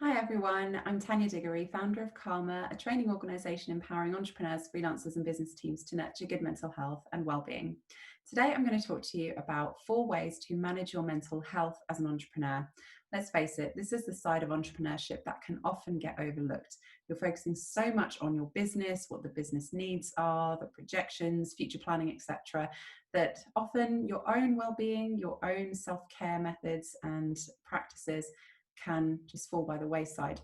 Hi everyone, I'm Tania Diggory, founder of Karma, a training organisation empowering entrepreneurs, freelancers and business teams to nurture good mental health and well-being. Today I'm going to talk to you about 4 ways to manage your mental health as an entrepreneur. Let's face it, this is the side of entrepreneurship that can often get overlooked. You're focusing so much on your business, what the business needs are, the projections, future planning, etc., that often your own well-being, your own self-care methods and practices can just fall by the wayside.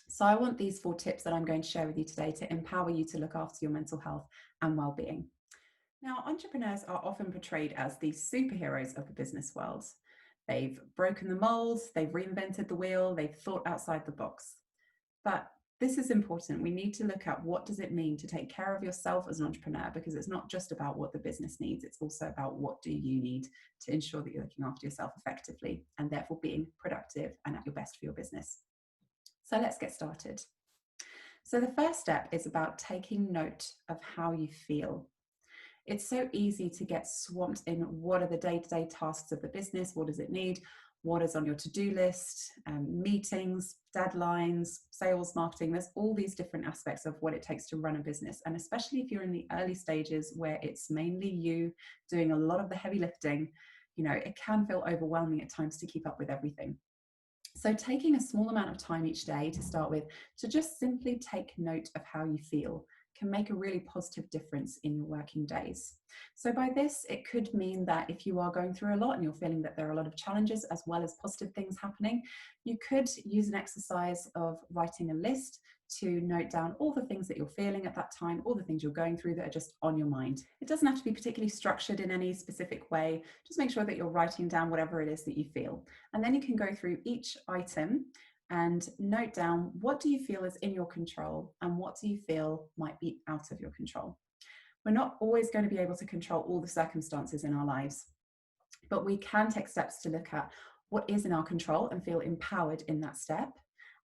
So I want these 4 tips that I'm going to share with you today to empower you to look after your mental health and well-being. Now, entrepreneurs are often portrayed as these superheroes of the business world. They've broken the molds, they've reinvented the wheel, they've thought outside the box. But this is important. We need to look at what does it mean to take care of yourself as an entrepreneur, because it's not just about what the business needs, it's also about what do you need to ensure that you're looking after yourself effectively and therefore being productive and at your best for your business. So let's get started. So the first step is about taking note of how you feel. It's so easy to get swamped in what are the day-to-day tasks of the business, what does it need, what is on your to-do list, meetings, deadlines, sales, marketing. There's all these different aspects of what it takes to run a business. And especially if you're in the early stages where it's mainly you doing a lot of the heavy lifting, it can feel overwhelming at times to keep up with everything. So taking a small amount of time each day to start with, to just simply take note of how you feel, can make a really positive difference in your working days. So by this, it could mean that if you are going through a lot and you're feeling that there are a lot of challenges as well as positive things happening, you could use an exercise of writing a list to note down all the things that you're feeling at that time, all the things you're going through that are just on your mind. It doesn't have to be particularly structured in any specific way. Just make sure that you're writing down whatever it is that you feel. And then you can go through each item and note down, what do you feel is in your control and what do you feel might be out of your control. We're not always going to be able to control all the circumstances in our lives, but we can take steps to look at what is in our control and feel empowered in that step.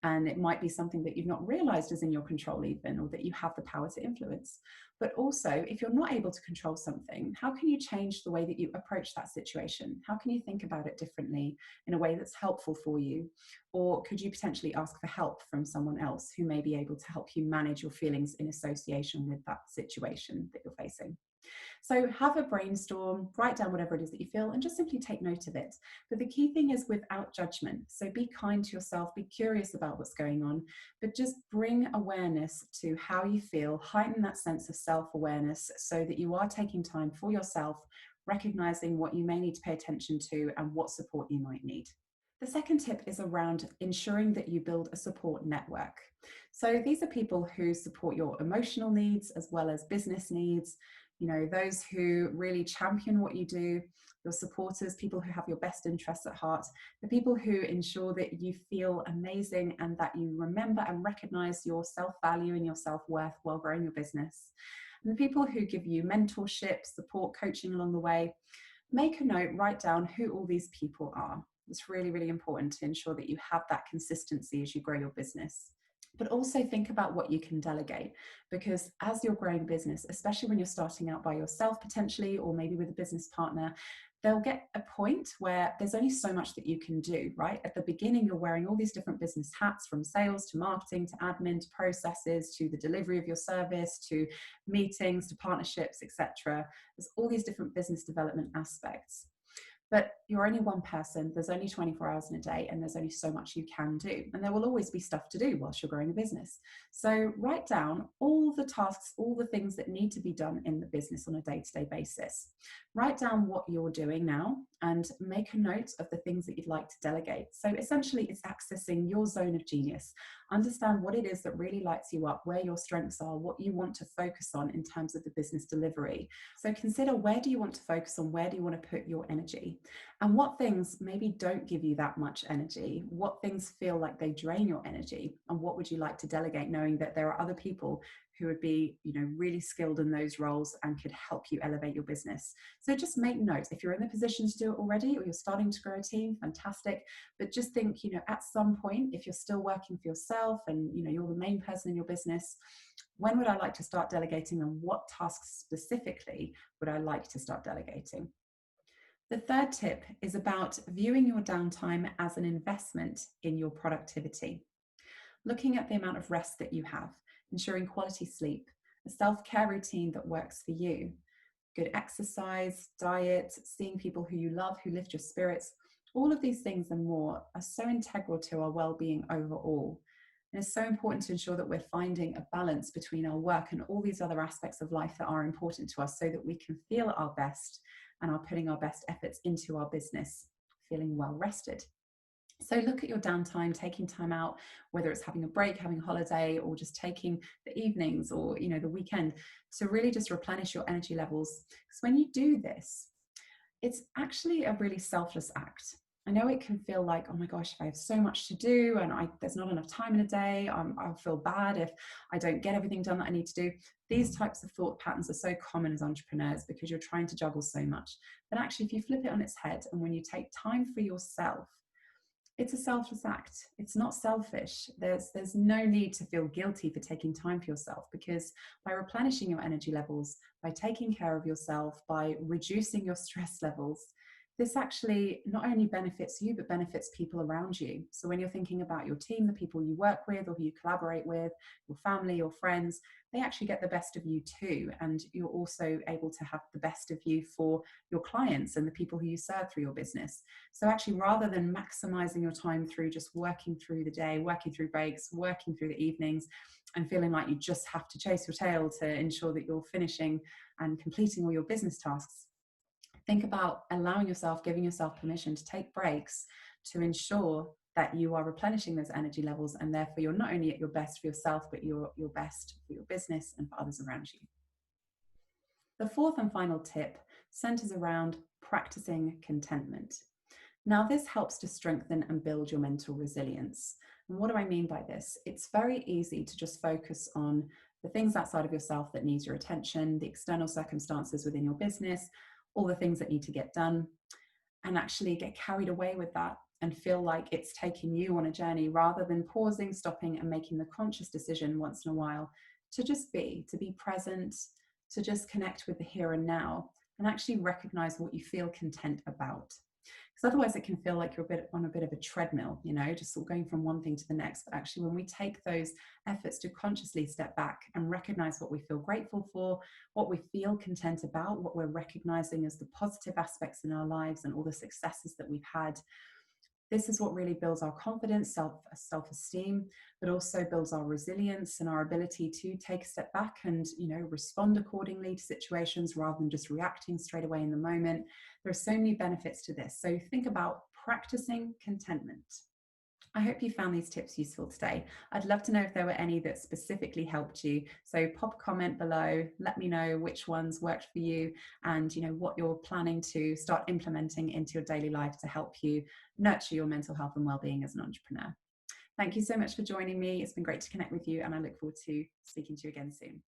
And it might be something that you've not realized is in your control even, or that you have the power to influence. But also, if you're not able to control something, how can you change the way that you approach that situation? How can you think about it differently in a way that's helpful for you? Or could you potentially ask for help from someone else who may be able to help you manage your feelings in association with that situation that you're facing? So have a brainstorm, write down whatever it is that you feel, and just simply take note of it. But the key thing is without judgment. So be kind to yourself, be curious about what's going on, but just bring awareness to how you feel, heighten that sense of self-awareness so that you are taking time for yourself, recognizing what you may need to pay attention to and what support you might need. The second tip is around ensuring that you build a support network. So these are people who support your emotional needs as well as business needs, those who really champion what you do, your supporters, people who have your best interests at heart, the people who ensure that you feel amazing and that you remember and recognize your self-value and your self-worth while growing your business. And the people who give you mentorship, support, coaching along the way. Make a note, write down who all these people are. It's really, really important to ensure that you have that consistency as you grow your business. But also think about what you can delegate, because as you're growing a business, especially when you're starting out by yourself potentially, or maybe with a business partner, there'll get a point where there's only so much that you can do, right? At the beginning, you're wearing all these different business hats, from sales to marketing to admin to processes to the delivery of your service to meetings to partnerships, etc. There's all these different business development aspects. But you're only one person, there's only 24 hours in a day, and there's only so much you can do. And there will always be stuff to do whilst you're growing a business. So write down all the tasks, all the things that need to be done in the business on a day-to-day basis. Write down what you're doing now and make a note of the things that you'd like to delegate. So essentially, it's accessing your zone of genius. Understand what it is that really lights you up, where your strengths are, what you want to focus on in terms of the business delivery. So consider, where do you want to focus on? Where do you want to put your energy? And what things maybe don't give you that much energy? What things feel like they drain your energy? And what would you like to delegate, knowing that there are other people who would be, really skilled in those roles and could help you elevate your business? So just make note. If you're in the position to do it already, or you're starting to grow a team, fantastic. But just think, at some point, if you're still working for yourself and, you're the main person in your business, when would I like to start delegating, and what tasks specifically would I like to start delegating? The third tip is about viewing your downtime as an investment in your productivity. looking at the amount of rest that you have, ensuring quality sleep, a self-care routine that works for you, good exercise, diet, seeing people who you love, who lift your spirits. All of these things and more are so integral to our well-being overall. And it's so important to ensure that we're finding a balance between our work and all these other aspects of life that are important to us so that we can feel our best and are putting our best efforts into our business, feeling well rested. So look at your downtime, taking time out, whether it's having a break, having a holiday, or just taking the evenings or the weekend to really just replenish your energy levels. Because when you do this, it's actually a really selfless act. I know it can feel like, oh my gosh, I have so much to do and there's not enough time in a day. I'll feel bad if I don't get everything done that I need to do. These types of thought patterns are so common as entrepreneurs because you're trying to juggle so much. But actually, if you flip it on its head and when you take time for yourself, it's a selfless act. It's not selfish. There's no need to feel guilty for taking time for yourself, because by replenishing your energy levels, by taking care of yourself, by reducing your stress levels, this actually not only benefits you, but benefits people around you. So when you're thinking about your team, the people you work with or who you collaborate with, your family, your friends, they actually get the best of you too. And you're also able to have the best of you for your clients and the people who you serve through your business. So actually, rather than maximizing your time through just working through the day, working through breaks, working through the evenings, and feeling like you just have to chase your tail to ensure that you're finishing and completing all your business tasks, think about allowing yourself, giving yourself permission to take breaks to ensure that you are replenishing those energy levels, and therefore you're not only at your best for yourself, but you're your best for your business and for others around you. The fourth and final tip centers around practicing contentment. Now, this helps to strengthen and build your mental resilience. And what do I mean by this? It's very easy to just focus on the things outside of yourself that needs your attention, the external circumstances within your business, all the things that need to get done, and actually get carried away with that and feel like it's taking you on a journey, rather than pausing, stopping, and making the conscious decision once in a while to just be, to be present, to just connect with the here and now, and actually recognize what you feel content about. Because otherwise it can feel like you're on a bit of a treadmill, just sort of going from one thing to the next. But actually, when we take those efforts to consciously step back and recognize what we feel grateful for, what we feel content about, what we're recognizing as the positive aspects in our lives and all the successes that we've had, this is what really builds our confidence, self-esteem, but also builds our resilience and our ability to take a step back and, respond accordingly to situations rather than just reacting straight away in the moment. There are so many benefits to this. So think about practicing contentment. I hope you found these tips useful today. I'd love to know if there were any that specifically helped you. So pop a comment below, let me know which ones worked for you and what you're planning to start implementing into your daily life to help you nurture your mental health and well-being as an entrepreneur. Thank you so much for joining me. It's been great to connect with you, and I look forward to speaking to you again soon.